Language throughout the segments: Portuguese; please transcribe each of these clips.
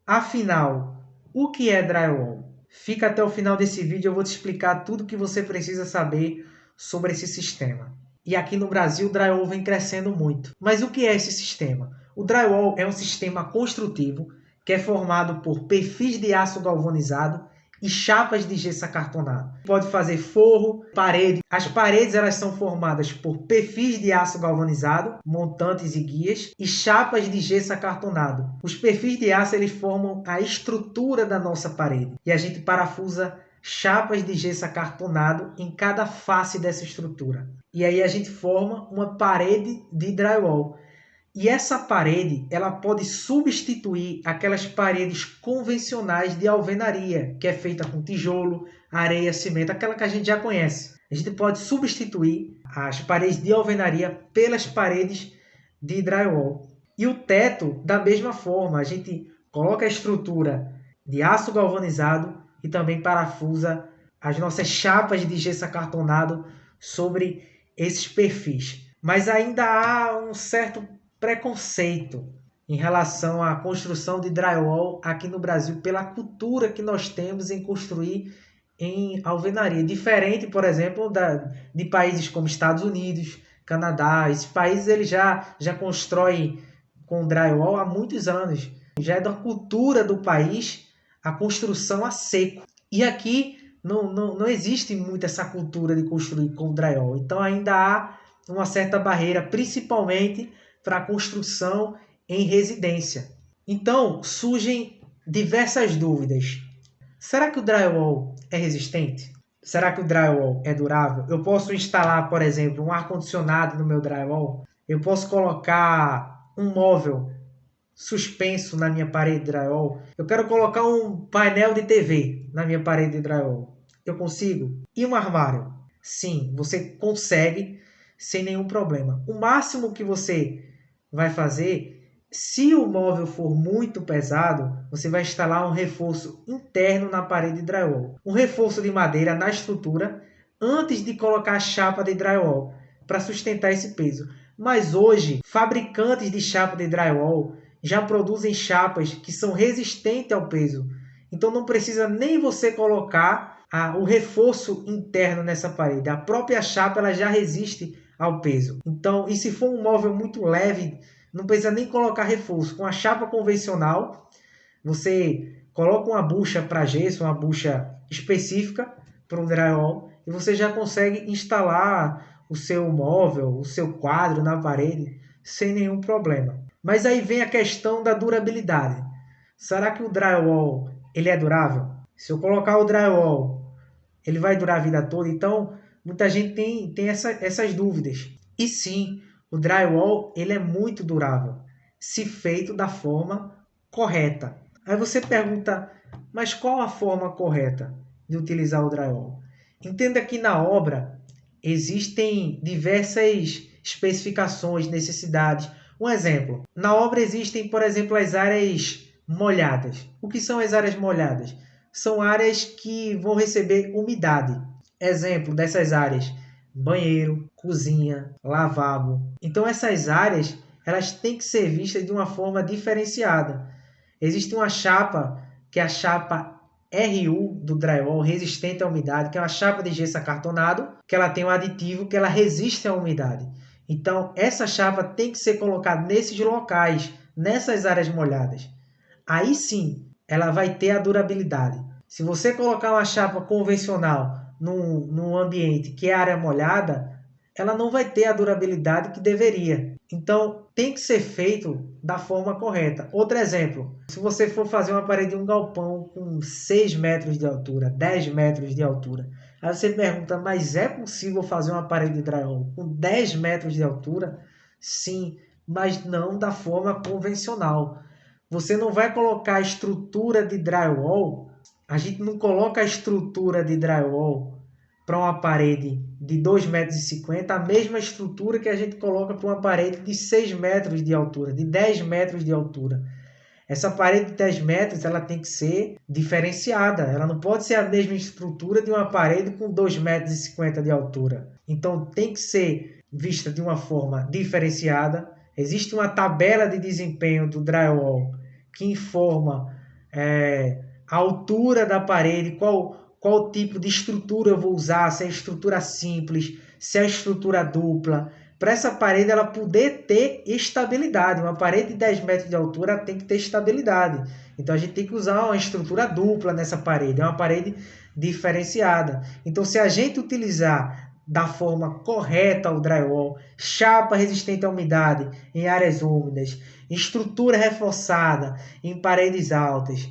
Afinal, o que é drywall? Fica até o final desse vídeo, eu vou te explicar tudo o que você precisa saber sobre esse sistema. E aqui no Brasil, o drywall vem crescendo muito. Mas o que é esse sistema? O drywall é um sistema construtivo que é formado por perfis de aço galvanizado e chapas de gesso acartonado. Pode fazer forro, parede. As paredes elas são formadas por perfis de aço galvanizado, montantes e guias, e chapas de gesso acartonado. Os perfis de aço eles formam a estrutura da nossa parede e a gente parafusa chapas de gesso acartonado em cada face dessa estrutura. E aí a gente forma uma parede de drywall. E essa parede, ela pode substituir aquelas paredes convencionais de alvenaria, que é feita com tijolo, areia, cimento, aquela que a gente já conhece. A gente pode substituir as paredes de alvenaria pelas paredes de drywall. E o teto, da mesma forma, a gente coloca a estrutura de aço galvanizado e também parafusa as nossas chapas de gesso acartonado sobre esses perfis. Mas ainda há um certo preconceito em relação à construção de drywall aqui no Brasil pela cultura que nós temos em construir em alvenaria. Diferente, por exemplo, de países como Estados Unidos, Canadá. Esses países eles já constroem com drywall há muitos anos. Já é da cultura do país a construção a seco. E aqui não existe muito essa cultura de construir com drywall. Então ainda há uma certa barreira, principalmente para a construção em residência. Então, surgem diversas dúvidas. Será que o drywall é resistente? Será que o drywall é durável? Eu posso instalar, por exemplo, um ar-condicionado no meu drywall? Eu posso colocar um móvel suspenso na minha parede de drywall? Eu quero colocar um painel de TV na minha parede de drywall. Eu consigo? E um armário? Sim, você consegue sem nenhum problema. O máximo que você vai fazer, se o móvel for muito pesado, você vai instalar um reforço interno na parede de drywall. Um reforço de madeira na estrutura antes de colocar a chapa de drywall para sustentar esse peso. Mas hoje, fabricantes de chapa de drywall já produzem chapas que são resistentes ao peso. Então não precisa nem você colocar o reforço interno nessa parede. A própria chapa ela já resiste ao peso. Então, e se for um móvel muito leve, não precisa nem colocar reforço. Com a chapa convencional, você coloca uma bucha para gesso, uma bucha específica para o drywall, e você já consegue instalar o seu móvel, o seu quadro na parede sem nenhum problema. Mas aí vem a questão da durabilidade. Será que o drywall ele é durável? Se eu colocar o drywall, ele vai durar a vida toda? Então, muita gente tem essas dúvidas. E sim, o drywall ele é muito durável, se feito da forma correta. Aí você pergunta, mas qual a forma correta de utilizar o drywall? Entenda que na obra existem diversas especificações, necessidades. Um exemplo, na obra existem, por exemplo, as áreas molhadas. O que são as áreas molhadas? São áreas que vão receber umidade. Exemplo dessas áreas: banheiro, cozinha, lavabo. Então essas áreas elas têm que ser vistas de uma forma diferenciada. Existe uma chapa, que é a chapa RU do drywall, resistente à umidade, que é uma chapa de gesso acartonado, que ela tem um aditivo que ela resiste à umidade. Então essa chapa tem que ser colocada nesses locais, nessas áreas molhadas. Aí sim, ela vai ter a durabilidade. Se você colocar uma chapa convencional num ambiente que é área molhada, ela não vai ter a durabilidade que deveria. Então, tem que ser feito da forma correta. Outro exemplo, se você for fazer uma parede de um galpão com 6 metros de altura, 10 metros de altura, aí você pergunta, mas é possível fazer uma parede de drywall com 10 metros de altura? Sim, mas não da forma convencional. Você não vai colocar a estrutura de drywall, a gente não coloca a estrutura de drywall para uma parede de 2,50 metros, a mesma estrutura que a gente coloca para uma parede de 6 metros de altura, de 10 metros de altura. Essa parede de 10 metros ela tem que ser diferenciada, ela não pode ser a mesma estrutura de uma parede com 2,50 metros de altura. Então tem que ser vista de uma forma diferenciada. Existe uma tabela de desempenho do drywall que informa a altura da parede, qual tipo de estrutura eu vou usar, se é estrutura simples, se é estrutura dupla, para essa parede ela poder ter estabilidade. Uma parede de 10 metros de altura tem que ter estabilidade. Então a gente tem que usar uma estrutura dupla nessa parede, é uma parede diferenciada. Então se a gente utilizar da forma correta o drywall, chapa resistente à umidade em áreas úmidas, estrutura reforçada em paredes altas,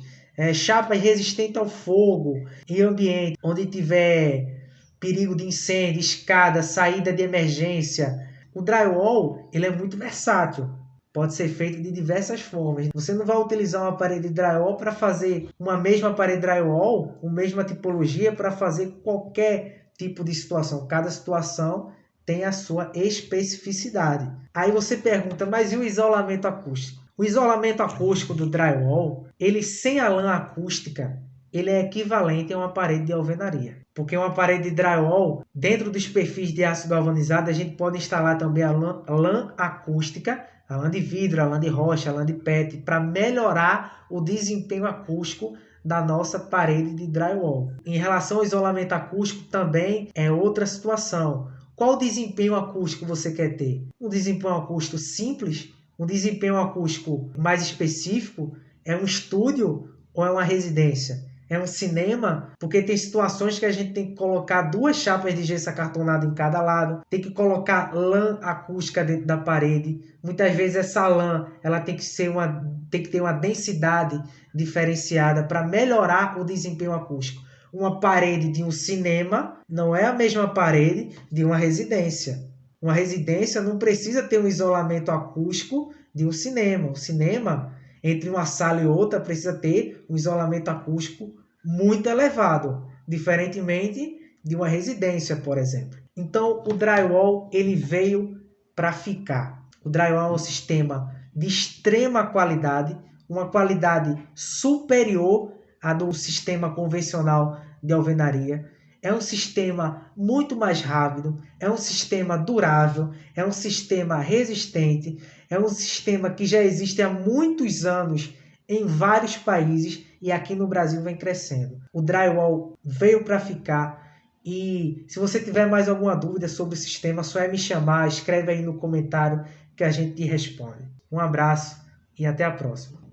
chapas resistentes ao fogo em ambiente onde tiver perigo de incêndio, escada, saída de emergência. O drywall ele é muito versátil. Pode ser feito de diversas formas. Você não vai utilizar uma parede de drywall para fazer uma mesma parede drywall, uma mesma tipologia para fazer qualquer tipo de situação. Cada situação tem a sua especificidade. Aí você pergunta, mas e o isolamento acústico? O isolamento acústico do drywall, ele sem a lã acústica, ele é equivalente a uma parede de alvenaria. Porque uma parede de drywall, dentro dos perfis de aço galvanizado, a gente pode instalar também a lã acústica, a lã de vidro, a lã de rocha, a lã de PET, para melhorar o desempenho acústico da nossa parede de drywall. Em relação ao isolamento acústico, também é outra situação. Qual desempenho acústico você quer ter? Um desempenho acústico simples? Um desempenho acústico mais específico? É um estúdio ou é uma residência? É um cinema? Porque tem situações que a gente tem que colocar 2 chapas de gesso acartonado em cada lado, tem que colocar lã acústica dentro da parede. Muitas vezes essa lã ela tem que ter uma densidade diferenciada para melhorar o desempenho acústico. Uma parede de um cinema não é a mesma parede de uma residência. Uma residência não precisa ter um isolamento acústico de um cinema. O cinema, entre uma sala e outra, precisa ter um isolamento acústico muito elevado, diferentemente de uma residência, por exemplo. Então, o drywall ele veio para ficar. O drywall é um sistema de extrema qualidade, uma qualidade superior à do sistema convencional de alvenaria. É um sistema muito mais rápido, é um sistema durável, é um sistema resistente, é um sistema que já existe há muitos anos em vários países e aqui no Brasil vem crescendo. O drywall veio para ficar e se você tiver mais alguma dúvida sobre o sistema, só é me chamar, escreve aí no comentário que a gente te responde. Um abraço e até a próxima.